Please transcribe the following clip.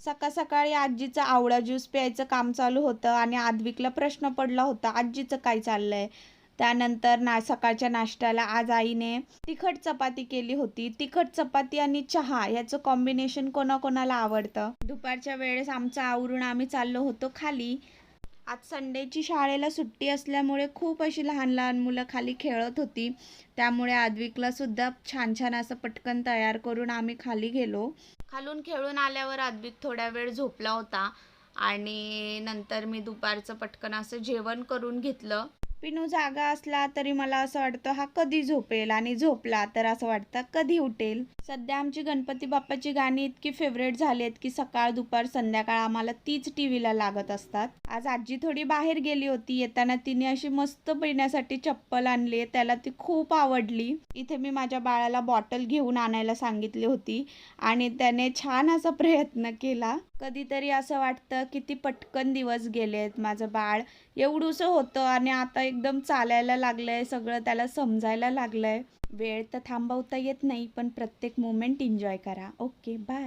सकाळ सकाळी आजीचा आवळा ज्यूस प्यायचं काम चालू होतं आणि आद्विकला प्रश्न पडला होता, आजीचं काय चाललंय. त्यानंतर सकाळच्या नाश्त्याला आज आईने तिखट चपाती केली होती. तिखट चपाती आणि चहा याचं कॉम्बिनेशन कोणाकोणाला आवडतं. दुपारच्या वेळेस आमचं आवरून आम्ही चाललो होतो खाली. आज संडेची शाळेला सुट्टी असल्यामुळे खूप अशी लहान लहान मुलं खाली खेळत होती. त्यामुळे आद्विकला सुद्धा छान छान असं पटकन तयार करून आम्ही खाली गेलो. खालून खेळून आल्यावर आद्विक थोड्या वेळ झोपला होता आणि नंतर मी दुपारचं पटकन असं जेवण करून घेतलं. पिनू जागा असला तरी मला असं वाटतं हा कधी झोपेल आणि झोपला तर असं वाटतं कधी उठेल. सध्या आमची गणपती बाप्पाची गाणी इतकी फेवरेट झाली आहेत की सकाळ दुपार संध्याकाळ आम्हाला तीच टीव्हीला लागत असतात. आज आजी थोडी बाहेर गेली होती. येताना तिने अशी मस्त पिण्यासाठी चप्पल आणली. त्याला ती खूप आवडली. इथे मी माझ्या बाळाला बॉटल घेऊन आणायला सांगितली होती आणि त्याने छान असा प्रयत्न केला. कधीतरी असं वाटतं किती पटकन दिवस गेलेत. माझं बाळ एवढूसं होतं आणि आता एकदम चालायला लागलंय. सगळं त्याला समजायला लागलंय. वेळ तर थांबवता येत नाही, पण प्रत्येक मोमेंट एन्जॉय करा. Okay, bye.